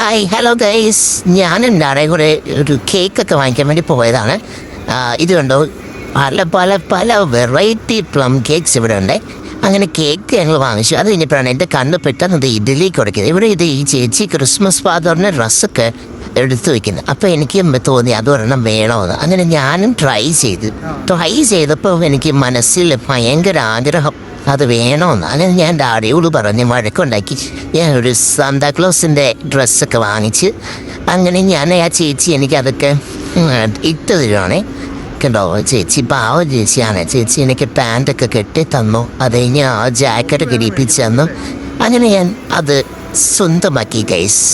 Hi hello guys, ഞാനും നാളെ കൂടെ ഒരു കേക്കൊക്കെ വാങ്ങിക്കാൻ വേണ്ടി പോയതാണ്. ഇത് കണ്ടോ, പല പല പല വെറൈറ്റി പ്ലം കേക്ക്സ് ഇവിടെ ഉണ്ട്. അങ്ങനെ കേക്ക് ഞങ്ങൾ വാങ്ങിച്ചു. അത് കഴിഞ്ഞപ്പോഴാണ് എൻ്റെ കണ്ണ് പെട്ടെന്ന് ഇതിലേക്ക് കൊടുക്കുന്നത്. ഇവിടെ ഈ ചേച്ചി ക്രിസ്മസ് ഫാദറിൻ്റെ ഡ്രസ്സൊക്കെ എടുത്തു വയ്ക്കുന്നത്. അപ്പോൾ എനിക്ക് തോന്നി അതൊരെണ്ണം വേണമെന്ന്. അങ്ങനെ ഞാനും ട്രൈ ചെയ്തപ്പോൾ എനിക്ക് മനസ്സിൽ ഭയങ്കര ആഗ്രഹം അത് വേണമെന്ന്. അങ്ങനെ ഞാൻ ഡാഡിയോട് പറഞ്ഞ് വഴക്കുണ്ടാക്കി ഞാൻ ഒരു സാന്താക്ലോസിൻ്റെ ഡ്രസ്സൊക്കെ വാങ്ങിച്ച് അങ്ങനെ ഞാൻ ആ ചേച്ചി എനിക്കതൊക്കെ ഇട്ട് തരുവാണേ. കണ്ടോ, ചേച്ചി പാവം ചേച്ചിയാണ്. ചേച്ചി എനിക്ക് പാൻറ്റൊക്കെ കെട്ടി തന്നു. അത് കഴിഞ്ഞ് ആ ജാക്കറ്റ് കിടിപ്പിച്ച് തന്നു. അങ്ങനെ ഞാൻ അത് സ്വന്തമാക്കി ഗൈസ്.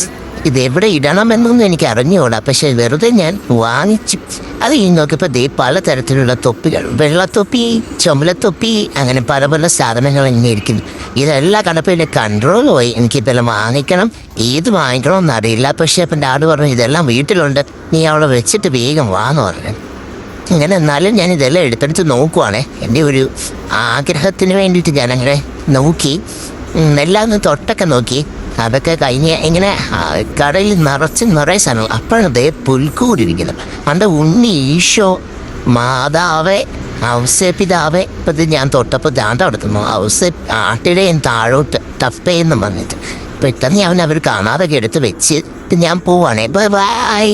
ഇതെവിടെ ഇടണമെന്നൊന്നും എനിക്ക് അറിഞ്ഞുകൂടാ, പക്ഷെ വെറുതെ ഞാൻ വാങ്ങിച്ചു. അത് ഈ നോക്കിയപ്പോൾ പലതരത്തിലുള്ള തൊപ്പികൾ, വെള്ളത്തൊപ്പി, ചുമലത്തൊപ്പി, അങ്ങനെ പല പല സാധനങ്ങൾ ഇങ്ങനെ ഇരിക്കുന്നു. ഇതെല്ലാം കണ്ടപ്പോൾ എൻ്റെ കൺട്രോൾ പോയി. എനിക്കിതെല്ലാം വാങ്ങിക്കണം. ഏത് വാങ്ങിക്കണമെന്ന് അറിയില്ല. പക്ഷേ അപ്പം ഡാഡ് പറഞ്ഞു ഇതെല്ലാം വീട്ടിലുണ്ട്, നീ അവിടെ വെച്ചിട്ട് വേഗം വാന്ന് പറഞ്ഞു. ഇങ്ങനെ എന്നാലും ഞാൻ ഇതെല്ലാം എടുത്തെടുത്ത് നോക്കുവാണേ. എൻ്റെ ഒരു ആഗ്രഹത്തിന് വേണ്ടിയിട്ട് ഞാനങ്ങനെ നോക്കി, എല്ലാം ഒന്ന് തൊട്ടൊക്കെ നോക്കി. അതൊക്കെ കഴിഞ്ഞ് ഇങ്ങനെ കടയിൽ നിറയെ സാധനങ്ങൾ. അപ്പോഴതേ പുൽക്കൂടിരിക്കുന്നു. പണ്ട് ഉണ്ണി ഈശോ മാതാവേ ഔസേപിതാവേ. ഇപ്പം ഇത് ഞാൻ തൊട്ടപ്പോൾ ദാണ്ട എടുക്കുന്നു ആട്ടിടെ താഴോട്ട് ടപ്പേന്ന് പറഞ്ഞിട്ട് പെട്ടെന്ന് അവർ കാണാതൊക്കെ എടുത്ത് വെച്ച് ഞാൻ പോവാണേ. Bye bye.